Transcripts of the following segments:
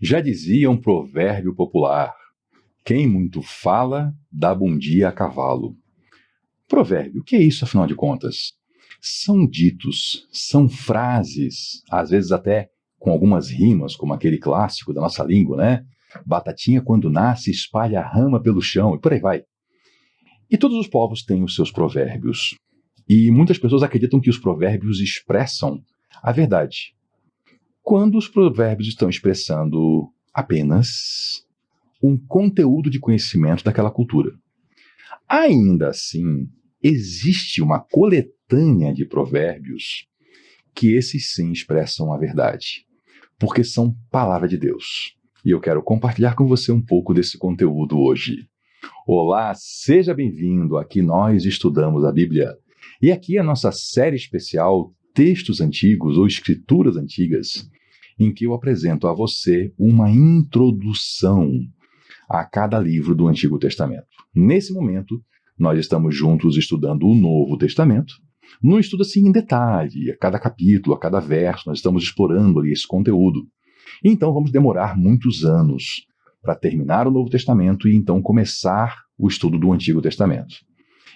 Já dizia um provérbio popular: quem muito fala, dá bom dia a cavalo. Provérbio, o que é isso, afinal de contas? São ditos, são frases, às vezes até com algumas rimas, como aquele clássico da nossa língua, né? Batatinha quando nasce espalha a rama pelo chão, e por aí vai. E todos os povos têm os seus provérbios. E muitas pessoas acreditam que os provérbios expressam a verdade, quando os provérbios estão expressando apenas um conteúdo de conhecimento daquela cultura. Ainda assim, existe uma coletânea de provérbios que esses sim expressam a verdade, porque são palavra de Deus. E eu quero compartilhar com você um pouco desse conteúdo hoje. Olá, seja bem-vindo. Aqui nós estudamos a Bíblia. E aqui a nossa série especial Textos Antigos ou Escrituras Antigas, em que eu apresento a você uma introdução a cada livro do Antigo Testamento. Nesse momento, nós estamos juntos estudando o Novo Testamento. Não estuda assim em detalhe, a cada capítulo, a cada verso, nós estamos explorando ali esse conteúdo. Então vamos demorar muitos anos para terminar o Novo Testamento e então começar o estudo do Antigo Testamento.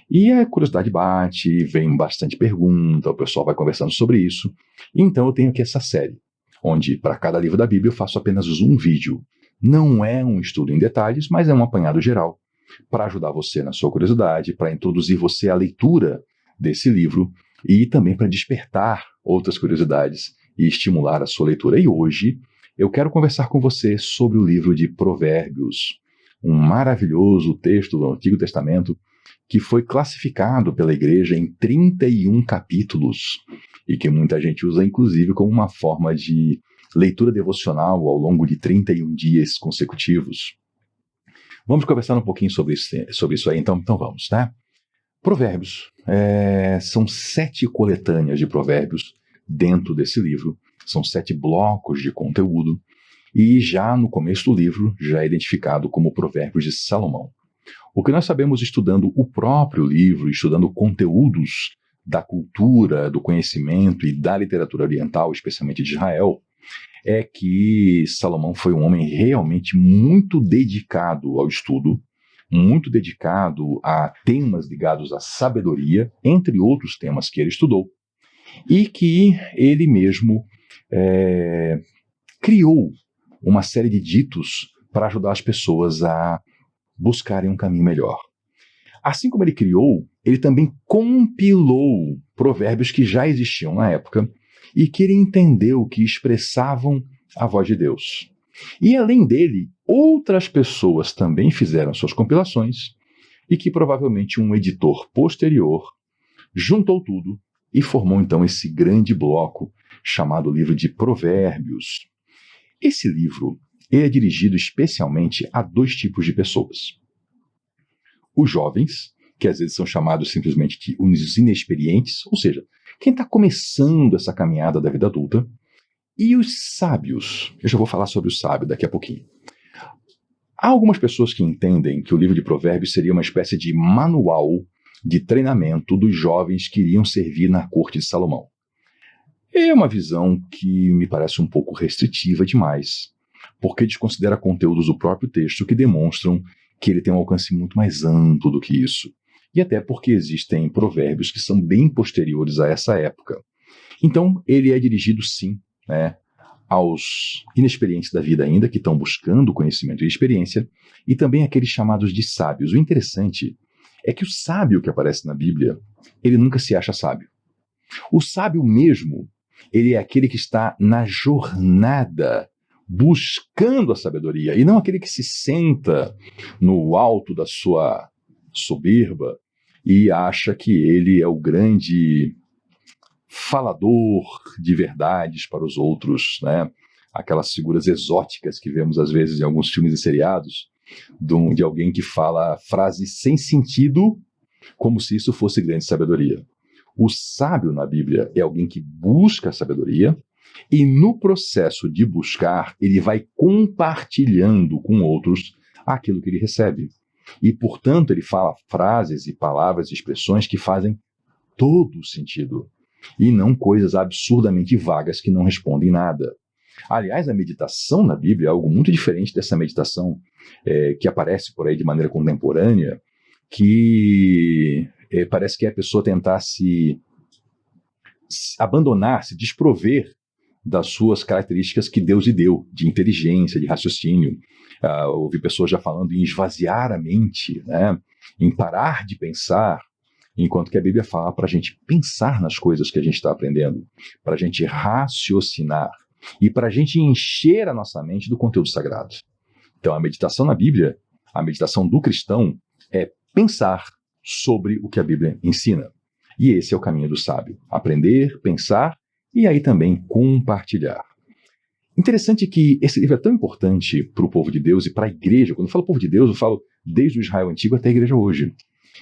E a curiosidade bate, vem bastante pergunta, o pessoal vai conversando sobre isso. Então eu tenho aqui essa série, onde para cada livro da Bíblia eu faço apenas um vídeo. Não é um estudo em detalhes, mas é um apanhado geral, para ajudar você na sua curiosidade, para introduzir você à leitura desse livro e também para despertar outras curiosidades e estimular a sua leitura. E hoje eu quero conversar com você sobre o livro de Provérbios, um maravilhoso texto do Antigo Testamento que foi classificado pela igreja em 31 capítulos e que muita gente usa inclusive como uma forma de leitura devocional ao longo de 31 dias consecutivos. Vamos conversar um pouquinho sobre isso aí, então vamos, tá? Provérbios. São 7 coletâneas de provérbios dentro desse livro. São 7 blocos de conteúdo. E já no começo do livro, já é identificado como Provérbios de Salomão. O que nós sabemos estudando o próprio livro, estudando conteúdos da cultura, do conhecimento e da literatura oriental, especialmente de Israel, é que Salomão foi um homem realmente muito dedicado ao estudo, muito dedicado a temas ligados à sabedoria, entre outros temas que ele estudou, e que ele mesmo criou uma série de ditos para ajudar as pessoas a buscarem um caminho melhor. Assim como ele criou, ele também compilou provérbios que já existiam na época e que ele entendeu que expressavam a voz de Deus. E além dele, outras pessoas também fizeram suas compilações e que provavelmente um editor posterior juntou tudo e formou então esse grande bloco chamado livro de Provérbios. Esse livro é dirigido especialmente a 2 tipos de pessoas. Os jovens, que às vezes são chamados simplesmente de os inexperientes, ou seja, quem está começando essa caminhada da vida adulta, e os sábios. Eu já vou falar sobre o sábio daqui a pouquinho. Há algumas pessoas que entendem que o livro de Provérbios seria uma espécie de manual de treinamento dos jovens que iriam servir na corte de Salomão. É uma visão que me parece um pouco restritiva demais, porque desconsidera conteúdos do próprio texto que demonstram que ele tem um alcance muito mais amplo do que isso. E até porque existem provérbios que são bem posteriores a essa época. Então, ele é dirigido, sim, aos inexperientes da vida ainda, que estão buscando conhecimento e experiência, e também aqueles chamados de sábios. O interessante é que o sábio que aparece na Bíblia, ele nunca se acha sábio. O sábio mesmo, ele é aquele que está na jornada buscando a sabedoria, e não aquele que se senta no alto da sua soberba e acha que ele é o grande falador de verdades para os outros, né? Aquelas figuras exóticas que vemos às vezes em alguns filmes e seriados, de alguém que fala frases sem sentido, como se isso fosse grande sabedoria. O sábio na Bíblia é alguém que busca a sabedoria, e no processo de buscar, ele vai compartilhando com outros aquilo que ele recebe. E, portanto, ele fala frases e palavras e expressões que fazem todo sentido, e não coisas absurdamente vagas que não respondem nada. Aliás, a meditação na Bíblia é algo muito diferente dessa meditação que aparece por aí de maneira contemporânea, que parece que é a pessoa tentar se abandonar, se desprover das suas características que Deus lhe deu, de inteligência, de raciocínio. Ouvi pessoas já falando em esvaziar a mente, né? Em parar de pensar, enquanto que a Bíblia fala para a gente pensar nas coisas que a gente está aprendendo, para a gente raciocinar e para a gente encher a nossa mente do conteúdo sagrado. Então, a meditação na Bíblia, a meditação do cristão, é pensar sobre o que a Bíblia ensina. E esse é o caminho do sábio: aprender, pensar e aí também compartilhar. Interessante que esse livro é tão importante para o povo de Deus e para a igreja. Quando eu falo povo de Deus, eu falo desde o Israel antigo até a igreja hoje.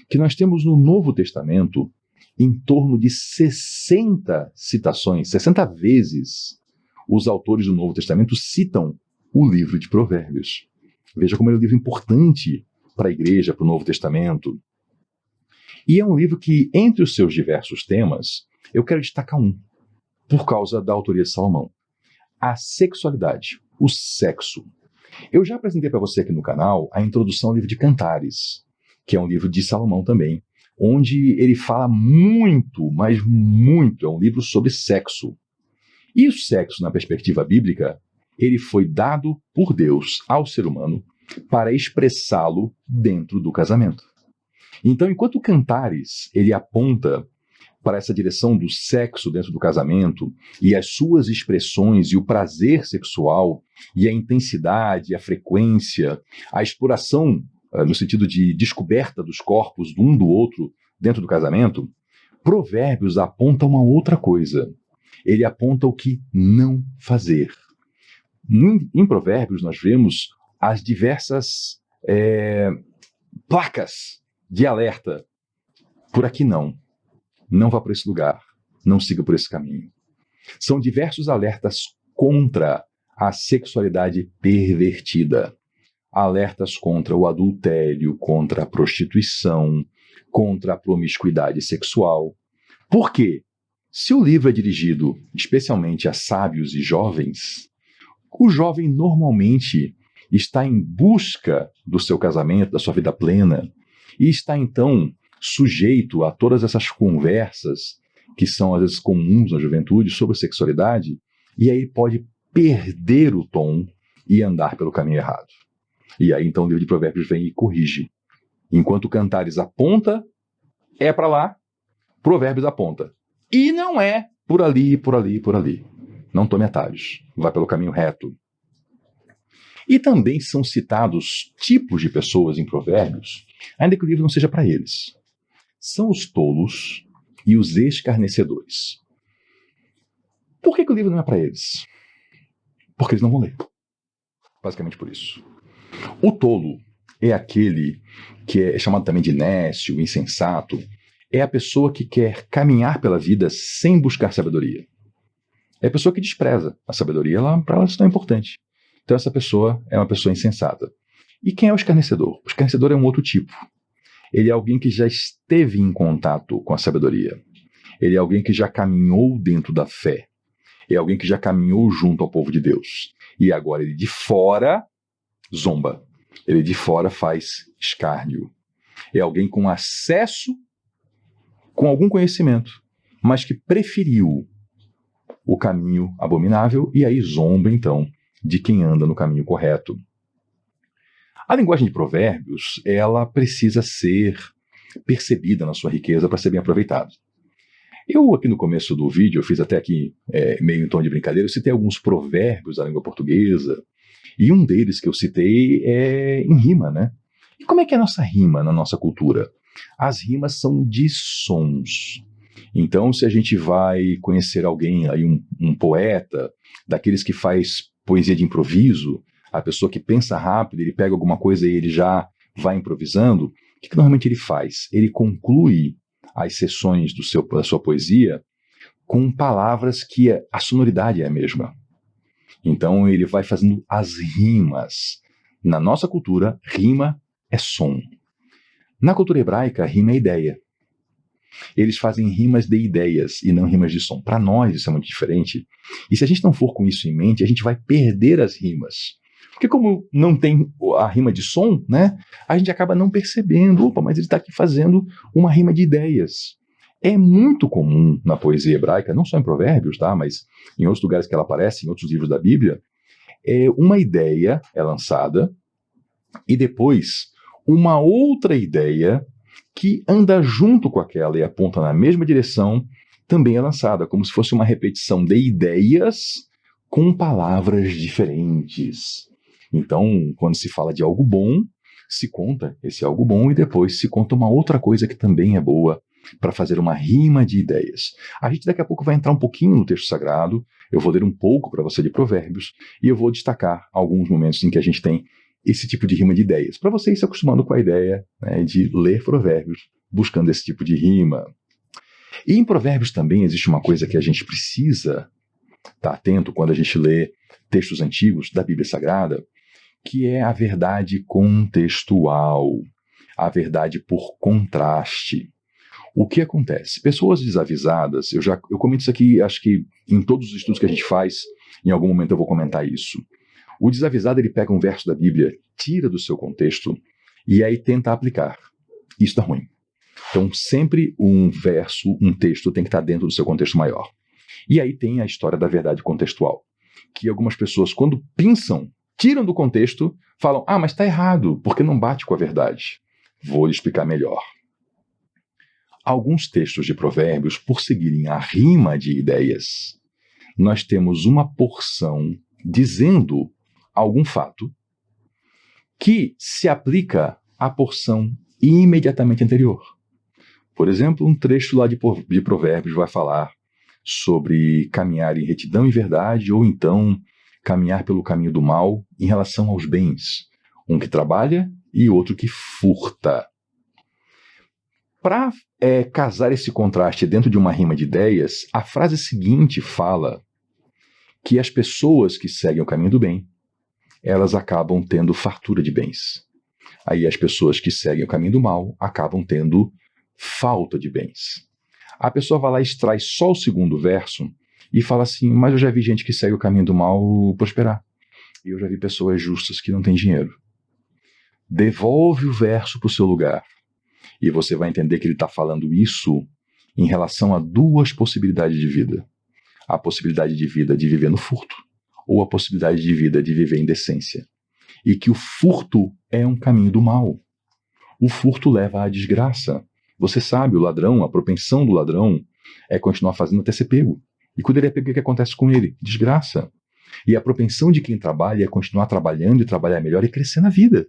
Que nós temos no Novo Testamento em torno de 60 citações, 60 vezes os autores do Novo Testamento citam o livro de Provérbios. Veja como é um livro importante para a igreja, para o Novo Testamento. E é um livro que, entre os seus diversos temas, eu quero destacar um, por causa da autoria de Salomão: a sexualidade, o sexo. Eu já apresentei para você aqui no canal a introdução ao livro de Cantares, que é um livro de Salomão também, onde ele fala muito, mas muito, é um livro sobre sexo. E o sexo, na perspectiva bíblica, ele foi dado por Deus ao ser humano para expressá-lo dentro do casamento. Então, enquanto Cantares ele aponta para essa direção do sexo dentro do casamento e as suas expressões e o prazer sexual e a intensidade, a frequência, a exploração no sentido de descoberta dos corpos um do outro dentro do casamento, Provérbios aponta uma outra coisa. Ele aponta o que não fazer. Em Provérbios nós vemos as diversas placas de alerta. Por aqui não. Não vá por esse lugar. Não siga por esse caminho. São diversos alertas contra a sexualidade pervertida. Alertas contra o adultério, contra a prostituição, contra a promiscuidade sexual. Por quê? Se o livro é dirigido especialmente a sábios e jovens, o jovem normalmente está em busca do seu casamento, da sua vida plena, e está então sujeito a todas essas conversas que são às vezes comuns na juventude sobre sexualidade, e aí pode perder o tom e andar pelo caminho errado. E aí então o livro de Provérbios vem e corrige. Enquanto Cantares aponta, é para lá, Provérbios aponta. E não é por ali, por ali, por ali. Não tome atalhos, vá pelo caminho reto. E também são citados tipos de pessoas em Provérbios, ainda que o livro não seja para eles. São os tolos e os escarnecedores. Por que o livro não é para eles? Porque eles não vão ler. Basicamente por isso. O tolo é aquele que é chamado também de nécio, insensato. É a pessoa que quer caminhar pela vida sem buscar sabedoria. É a pessoa que despreza a sabedoria, para ela isso não é importante. Então essa pessoa é uma pessoa insensata. E quem é o escarnecedor? O escarnecedor é um outro tipo. Ele é alguém que já esteve em contato com a sabedoria. Ele é alguém que já caminhou dentro da fé. É alguém que já caminhou junto ao povo de Deus. E agora ele de fora zomba. Ele de fora faz escárnio. É alguém com acesso, com algum conhecimento, mas que preferiu o caminho abominável e aí zomba então de quem anda no caminho correto. A linguagem de Provérbios, ela precisa ser percebida na sua riqueza para ser bem aproveitada. Eu aqui no começo do vídeo, eu fiz até aqui meio em tom de brincadeira, eu citei alguns provérbios da língua portuguesa, e um deles que eu citei é em rima, né? E como é que é a nossa rima na nossa cultura? As rimas são de sons. Então, se a gente vai conhecer alguém, aí um poeta, daqueles que faz poesia de improviso, a pessoa que pensa rápido, ele pega alguma coisa e ele já vai improvisando, o que normalmente ele faz? Ele conclui as sessões da sua poesia com palavras que a sonoridade é a mesma. Então ele vai fazendo as rimas. Na nossa cultura, rima é som. Na cultura hebraica, rima é ideia. eles fazem rimas de ideias e não rimas de som. Para nós isso é muito diferente. E se a gente não for com isso em mente, a gente vai perder as rimas. Porque como não tem a rima de som, né, a gente acaba não percebendo. Opa, mas ele está aqui fazendo uma rima de ideias. É muito comum na poesia hebraica, não só em Provérbios, tá, mas em outros lugares que ela aparece, em outros livros da Bíblia, uma ideia é lançada e depois uma outra ideia que anda junto com aquela e aponta na mesma direção também é lançada, como se fosse uma repetição de ideias com palavras diferentes. Então, quando se fala de algo bom, se conta esse algo bom e depois se conta uma outra coisa que também é boa para fazer uma rima de ideias. A gente daqui a pouco vai entrar um pouquinho no texto sagrado, eu vou ler um pouco para você de Provérbios e eu vou destacar alguns momentos em que a gente tem esse tipo de rima de ideias, para você ir se acostumando com a ideia, né, de ler Provérbios buscando esse tipo de rima. E em Provérbios também existe uma coisa que a gente precisa estar atento quando a gente lê textos antigos da Bíblia Sagrada, que é a verdade contextual, a verdade por contraste. O que acontece? Pessoas desavisadas, eu comento isso aqui, acho que em todos os estudos que a gente faz, em algum momento eu vou comentar isso. O desavisado, ele pega um verso da Bíblia, tira do seu contexto e aí tenta aplicar. Isso dá ruim. Então, sempre um verso, um texto tem que estar dentro do seu contexto maior. E aí tem a história da verdade contextual, que algumas pessoas, quando pensam, tiram do contexto, falam, mas está errado, porque não bate com a verdade. Vou lhe explicar melhor. Alguns textos de Provérbios, por seguirem a rima de ideias, nós temos uma porção dizendo algum fato que se aplica à porção imediatamente anterior. Por exemplo, um trecho lá de Provérbios vai falar sobre caminhar em retidão e verdade, ou então caminhar pelo caminho do mal em relação aos bens. Um que trabalha e outro que furta. Para casar esse contraste dentro de uma rima de ideias, a frase seguinte fala que as pessoas que seguem o caminho do bem, elas acabam tendo fartura de bens. Aí as pessoas que seguem o caminho do mal acabam tendo falta de bens. A pessoa vai lá e extrai só o segundo verso e fala assim, mas eu já vi gente que segue o caminho do mal prosperar. E eu já vi pessoas justas que não têm dinheiro. Devolve o verso para o seu lugar. E você vai entender que ele está falando isso em relação a duas possibilidades de vida. A possibilidade de vida de viver no furto ou a possibilidade de vida de viver em decência. E que o furto é um caminho do mal. O furto leva à desgraça. Você sabe, o ladrão, a propensão do ladrão é continuar fazendo até ser pego. E quando ele é pego, o que acontece com ele? Desgraça. E a propensão de quem trabalha é continuar trabalhando e trabalhar melhor e crescer na vida.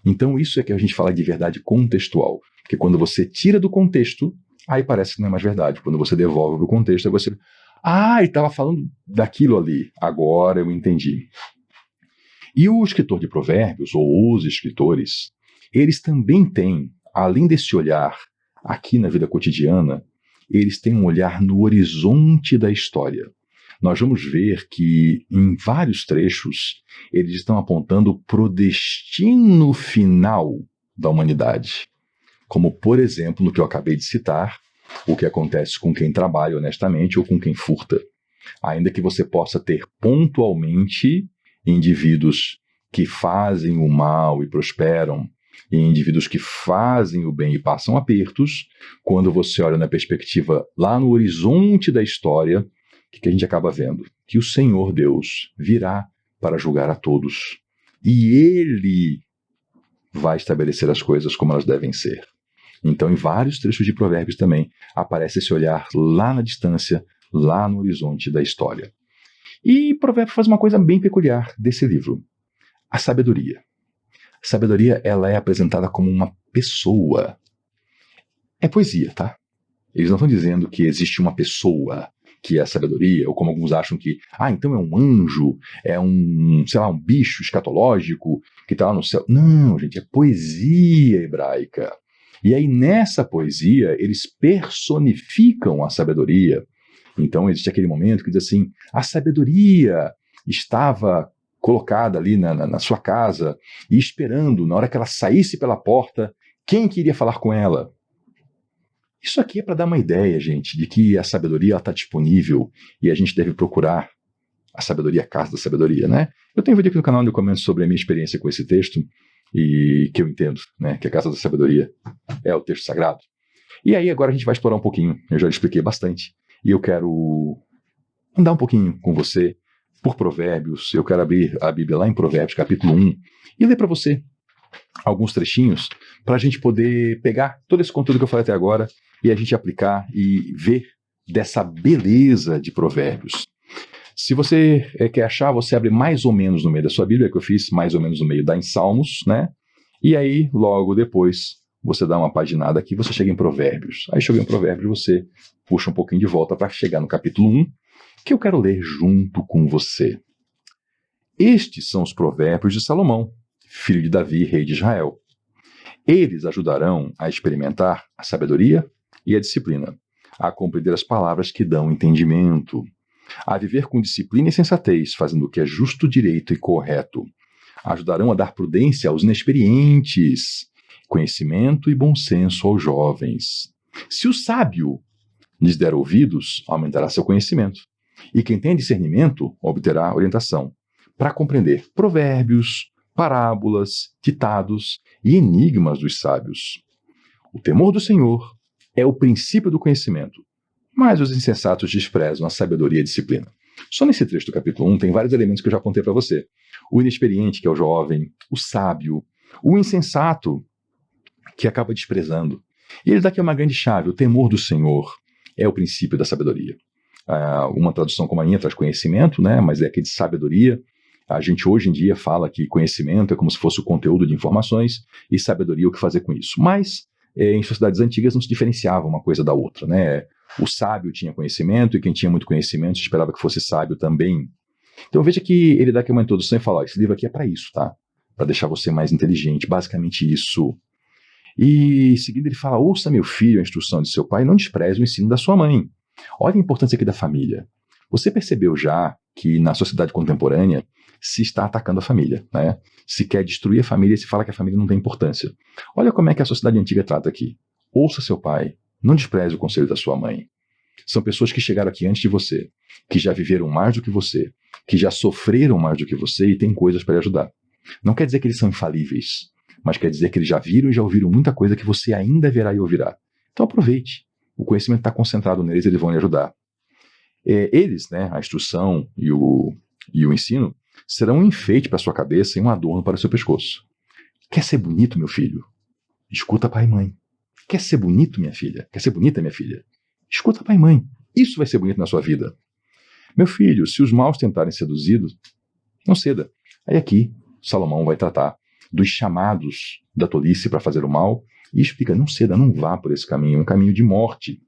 Então isso é que a gente fala de verdade contextual. Porque quando você tira do contexto, aí parece que não é mais verdade. Quando você devolve para o contexto, aí você... ele estava falando daquilo ali. Agora eu entendi. E o escritor de Provérbios, ou os escritores, eles também têm, além desse olhar aqui na vida cotidiana, eles têm um olhar no horizonte da história. Nós vamos ver que, em vários trechos, eles estão apontando para o destino final da humanidade. Como, por exemplo, no que eu acabei de citar, o que acontece com quem trabalha honestamente ou com quem furta. Ainda que você possa ter pontualmente indivíduos que fazem o mal e prosperam, e indivíduos que fazem o bem e passam apertos, quando você olha na perspectiva lá no horizonte da história, o que a gente acaba vendo? Que o Senhor Deus virá para julgar a todos. E Ele vai estabelecer as coisas como elas devem ser. Então, em vários trechos de Provérbios também, aparece esse olhar lá na distância, lá no horizonte da história. E Provérbios faz uma coisa bem peculiar desse livro. A sabedoria. A sabedoria, ela é apresentada como uma pessoa. É poesia, tá? Eles não estão dizendo que existe uma pessoa que é a sabedoria, ou como alguns acham que, então é um anjo, é um bicho escatológico que está lá no céu. Não, gente, é poesia hebraica. E aí nessa poesia, eles personificam a sabedoria. Então existe aquele momento que diz assim, a sabedoria estava colocada ali na sua casa e esperando, na hora que ela saísse pela porta, quem queria falar com ela? Isso aqui é para dar uma ideia, gente, de que a sabedoria está disponível e a gente deve procurar a sabedoria, a casa da sabedoria, né? Eu tenho um vídeo aqui no canal onde eu comento sobre a minha experiência com esse texto e que eu entendo, né, que a casa da sabedoria é o texto sagrado. E aí agora a gente vai explorar um pouquinho, eu já expliquei bastante, e eu quero andar um pouquinho com você por Provérbios. Eu quero abrir a Bíblia lá em Provérbios, capítulo 1, e ler para você alguns trechinhos para a gente poder pegar todo esse conteúdo que eu falei até agora e a gente aplicar e ver dessa beleza de Provérbios. Se você quer achar, você abre mais ou menos no meio da sua Bíblia, que eu fiz mais ou menos no meio, dá em Salmos, né? E aí, logo depois, você dá uma paginada aqui, você chega em Provérbios. Aí chegou em Provérbios, você puxa um pouquinho de volta para chegar no capítulo 1, que eu quero ler junto com você. Estes são os provérbios de Salomão, filho de Davi, rei de Israel. Eles ajudarão a experimentar a sabedoria e a disciplina, a compreender as palavras que dão entendimento, a viver com disciplina e sensatez, fazendo o que é justo, direito e correto. Ajudarão a dar prudência aos inexperientes, conhecimento e bom senso aos jovens. Se o sábio lhes der ouvidos, aumentará seu conhecimento. E quem tem discernimento obterá orientação para compreender provérbios, parábolas, ditados e enigmas dos sábios. O temor do Senhor é o princípio do conhecimento, mas os insensatos desprezam a sabedoria e a disciplina. Só nesse trecho do capítulo 1 tem vários elementos que eu já contei para você. O inexperiente, que é o jovem, o sábio, o insensato, que acaba desprezando. E ele dá aqui uma grande chave: o temor do Senhor é o princípio da sabedoria. Uma tradução como a minha traz conhecimento, né? Mas é aqui de sabedoria. A gente hoje em dia fala que conhecimento é como se fosse o conteúdo de informações e sabedoria o que fazer com isso. Mas em sociedades antigas não se diferenciava uma coisa da outra, né? O sábio tinha conhecimento e quem tinha muito conhecimento esperava que fosse sábio também. Então veja que ele dá aqui uma introdução e fala: ó, esse livro aqui é para isso, tá? Para deixar você mais inteligente, basicamente isso. E em seguida ele fala: ouça, meu filho, a instrução de seu pai, não despreze o ensino da sua mãe. Olha a importância aqui da família. Você percebeu já que na sociedade contemporânea se está atacando a família, né? Se quer destruir a família e se fala que a família não tem importância. Olha como é que a sociedade antiga trata aqui. Ouça seu pai, não despreze o conselho da sua mãe. São pessoas que chegaram aqui antes de você, que já viveram mais do que você, que já sofreram mais do que você e têm coisas para lhe ajudar. Não quer dizer que eles são infalíveis, mas quer dizer que eles já viram e já ouviram muita coisa que você ainda verá e ouvirá. Então aproveite. O conhecimento está concentrado neles, eles vão lhe ajudar. Eles, né, a instrução e o ensino, serão um enfeite para sua cabeça e um adorno para o seu pescoço. Quer ser bonito, meu filho? Escuta pai e mãe. Quer ser bonito, minha filha? Quer ser bonita, minha filha? Escuta pai e mãe. Isso vai ser bonito na sua vida. Meu filho, se os maus tentarem seduzi-lo, não ceda. Aí aqui, Salomão vai tratar dos chamados da tolice para fazer o mal e explica: não ceda, não vá por esse caminho, um caminho de morte.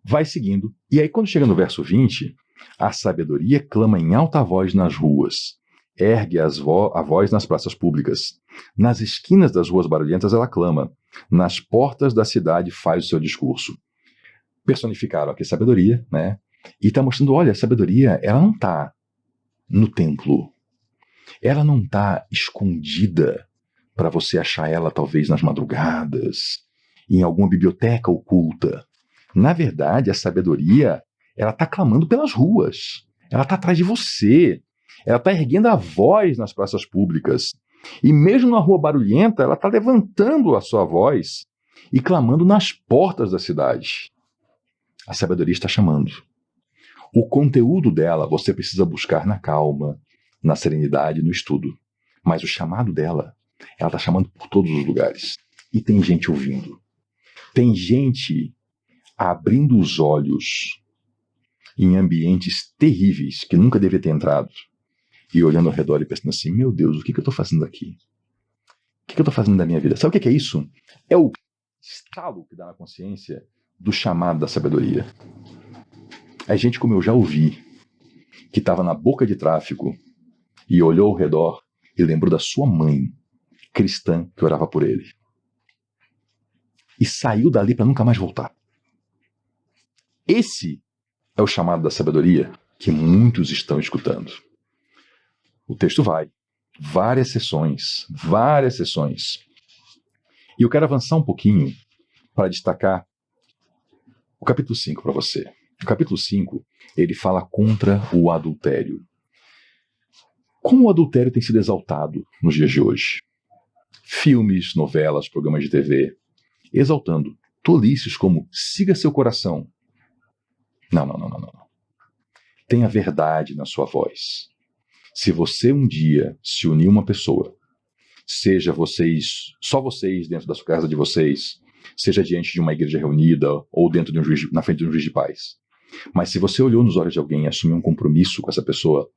Vai seguindo. E aí quando chega no verso 20, a sabedoria clama em alta voz nas ruas, ergue a voz nas praças públicas. Nas esquinas das ruas barulhentas ela clama, nas portas da cidade faz o seu discurso. Personificaram aqui a sabedoria, né? E está mostrando: olha, a sabedoria, ela não está no templo. Ela não está escondida para você achar ela talvez nas madrugadas, em alguma biblioteca oculta. Na verdade, a sabedoria, ela está clamando pelas ruas. Ela está atrás de você. Ela está erguendo a voz nas praças públicas. E mesmo na rua barulhenta, ela está levantando a sua voz e clamando nas portas da cidade. A sabedoria está chamando. O conteúdo dela você precisa buscar na calma, na serenidade, no estudo. Mas o chamado dela, ela está chamando por todos os lugares. E tem gente ouvindo. Tem gente abrindo os olhos em ambientes terríveis que nunca devia ter entrado e olhando ao redor e pensando assim: meu Deus, o que eu estou fazendo aqui? O que eu estou fazendo da minha vida? Sabe o que é isso? É o estalo que dá na consciência do chamado da sabedoria. É gente como eu já ouvi, que estava na boca de tráfico e olhou ao redor e lembrou da sua mãe, cristã, que orava por ele. E saiu dali para nunca mais voltar. Esse é o chamado da sabedoria que muitos estão escutando. O texto vai. Várias sessões. E eu quero avançar um pouquinho para destacar o capítulo 5 para você. O capítulo 5, ele fala contra o adultério. Como o adultério tem sido exaltado nos dias de hoje? Filmes, novelas, programas de TV, exaltando tolices como siga seu coração. Não. Tenha verdade na sua voz. Se você um dia se unir uma pessoa, seja vocês, só vocês dentro da sua casa de vocês, seja diante de uma igreja reunida ou dentro de um juiz, na frente de um juiz de paz, mas se você olhou nos olhos de alguém e assumiu um compromisso com essa pessoa,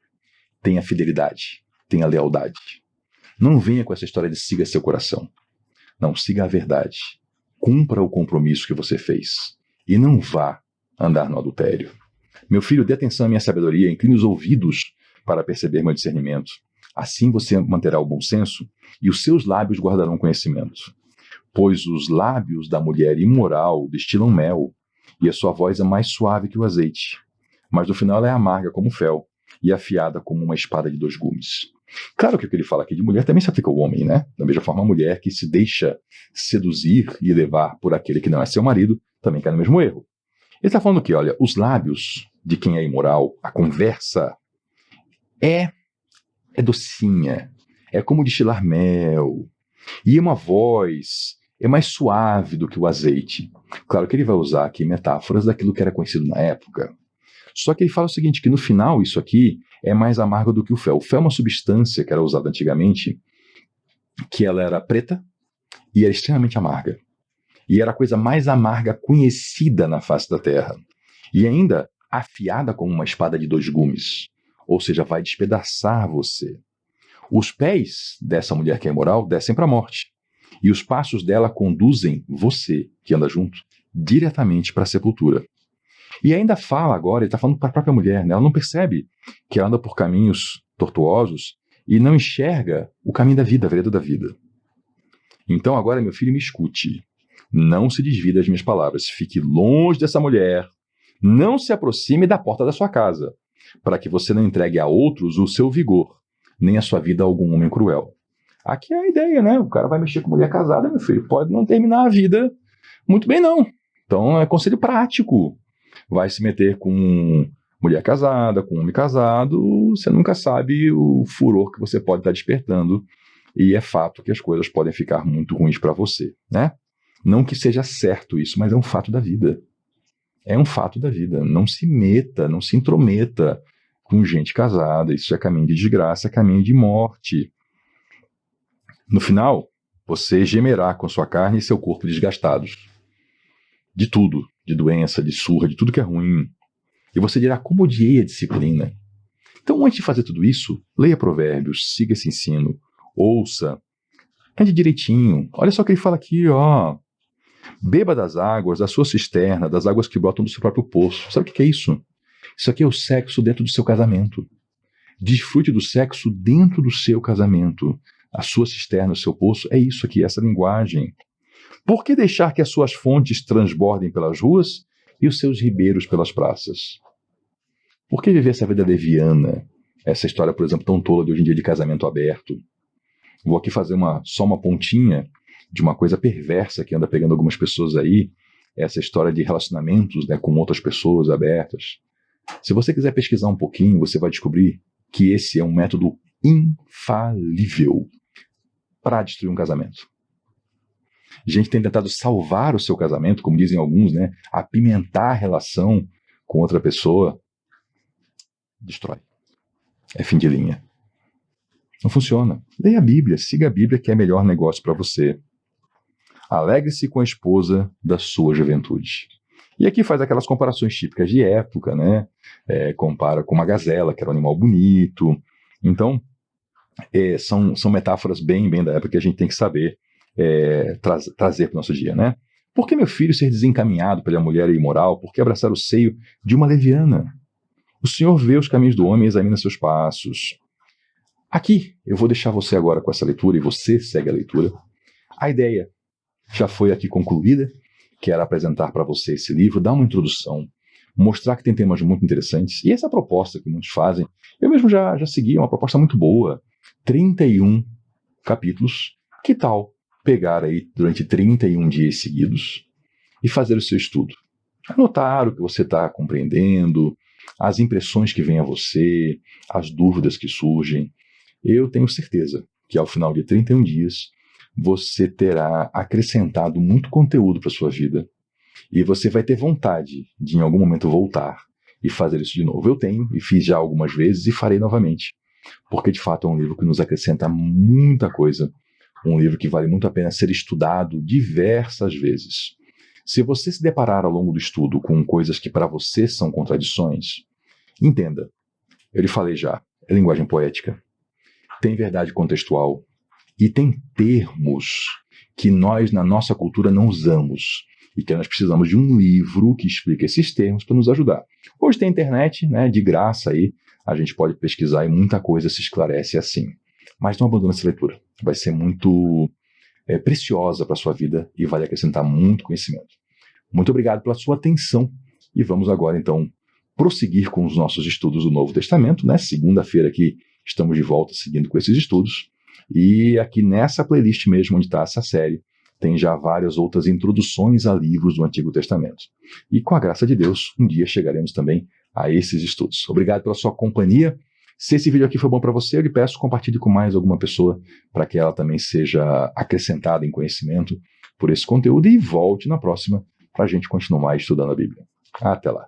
tenha fidelidade, tenha lealdade. Não venha com essa história de siga seu coração. Não, siga a verdade. Cumpra o compromisso que você fez. E não vá andar no adultério. Meu filho, dê atenção à minha sabedoria, incline os ouvidos para perceber meu discernimento. Assim você manterá o bom senso e os seus lábios guardarão conhecimento. Pois os lábios da mulher imoral destilam mel, e a sua voz é mais suave que o azeite. Mas no final ela é amarga como fel e afiada como uma espada de 2 gumes. Claro que o que ele fala aqui de mulher também se aplica ao homem, né? Da mesma forma, a mulher que se deixa seduzir e levar por aquele que não é seu marido também cai no mesmo erro. Ele está falando que, olha, os lábios de quem é imoral, a conversa é docinha, é como destilar mel, e uma voz é mais suave do que o azeite. Claro que ele vai usar aqui metáforas daquilo que era conhecido na época. Só que ele fala o seguinte, que no final isso aqui é mais amargo do que o fel. O fel é uma substância que era usada antigamente, que ela era preta e era extremamente amarga. E era a coisa mais amarga conhecida na face da terra. E ainda afiada como uma espada de 2 gumes. Ou seja, vai despedaçar você. Os pés dessa mulher que é imoral descem para a morte. E os passos dela conduzem você, que anda junto, diretamente para a sepultura. E ainda fala agora, ele está falando para a própria mulher, né? Ela não percebe que ela anda por caminhos tortuosos e não enxerga o caminho da vida, a vereda da vida. Então agora, meu filho, me escute. Não se desvie das minhas palavras. Fique longe dessa mulher. Não se aproxime da porta da sua casa, para que você não entregue a outros o seu vigor, nem a sua vida a algum homem cruel. Aqui é a ideia, né? O cara vai mexer com mulher casada, meu filho. Pode não terminar a vida muito bem, não. Então é conselho prático. Vai se meter com mulher casada, com homem casado, você nunca sabe o furor que você pode estar despertando. E é fato que as coisas podem ficar muito ruins para você, né? Não que seja certo isso, mas é um fato da vida. É um fato da vida. Não se meta, não se intrometa com gente casada. Isso é caminho de desgraça, é caminho de morte. No final, você gemerá com sua carne e seu corpo desgastados. De tudo, de doença, de surra, de tudo que é ruim. E você dirá, como odiei a disciplina. Então, antes de fazer tudo isso, leia Provérbios, siga esse ensino, ouça, ande direitinho. Olha só o que ele fala aqui, ó. Beba das águas da sua cisterna, das águas que brotam do seu próprio poço. Sabe o que é isso? Isso aqui é o sexo dentro do seu casamento. Desfrute do sexo dentro do seu casamento. A sua cisterna, o seu poço, é isso aqui, essa linguagem. Por que deixar que as suas fontes transbordem pelas ruas e os seus ribeiros pelas praças? Por que viver essa vida leviana? Essa história, por exemplo, tão tola de hoje em dia de casamento aberto. Vou aqui fazer só uma pontinha de uma coisa perversa que anda pegando algumas pessoas aí, essa história de relacionamentos, né, com outras pessoas abertas. Se você quiser pesquisar um pouquinho, você vai descobrir que esse é um método infalível para destruir um casamento. Gente tem tentado salvar o seu casamento, como dizem alguns, né, apimentar a relação com outra pessoa. Destrói. É fim de linha. Não funciona. Leia a Bíblia, siga a Bíblia, que é o melhor negócio para você. Alegre-se com a esposa da sua juventude. E aqui faz aquelas comparações típicas de época, né? Compara com uma gazela, que era um animal bonito. Então, são metáforas bem da época que a gente tem que saber trazer para o nosso dia, né? Por que meu filho ser desencaminhado pela mulher imoral? Por que abraçar o seio de uma leviana? O Senhor vê os caminhos do homem e examina seus passos. Aqui, eu vou deixar você agora com essa leitura, e você segue a leitura. A ideia já foi aqui concluída, que era apresentar para você esse livro, dar uma introdução, mostrar que tem temas muito interessantes. E essa proposta que muitos fazem, eu mesmo já segui, é uma proposta muito boa. 31 capítulos. Que tal pegar aí durante 31 dias seguidos e fazer o seu estudo. Anotar o que você está compreendendo, as impressões que vêm a você, as dúvidas que surgem. Eu tenho certeza que ao final de 31 dias você terá acrescentado muito conteúdo para a sua vida e você vai ter vontade de em algum momento voltar e fazer isso de novo. Eu tenho e fiz já algumas vezes e farei novamente, porque de fato é um livro que nos acrescenta muita coisa, um livro que vale muito a pena ser estudado diversas vezes. Se você se deparar ao longo do estudo com coisas que para você são contradições, entenda, eu lhe falei já, é linguagem poética, tem verdade contextual e tem termos que nós na nossa cultura não usamos e que nós precisamos de um livro que explique esses termos para nos ajudar. Hoje tem internet, né, de graça aí, a gente pode pesquisar e muita coisa se esclarece assim. Mas não abandone essa leitura, vai ser muito preciosa para a sua vida e vai acrescentar muito conhecimento. Muito obrigado pela sua atenção e vamos agora então prosseguir com os nossos estudos do Novo Testamento, né? Segunda-feira aqui estamos de volta seguindo com esses estudos e aqui nessa playlist mesmo onde está essa série tem já várias outras introduções a livros do Antigo Testamento. E com a graça de Deus, um dia chegaremos também a esses estudos. Obrigado pela sua companhia. Se esse vídeo aqui foi bom para você, eu lhe peço compartilhe com mais alguma pessoa para que ela também seja acrescentada em conhecimento por esse conteúdo e volte na próxima para a gente continuar estudando a Bíblia. Até lá.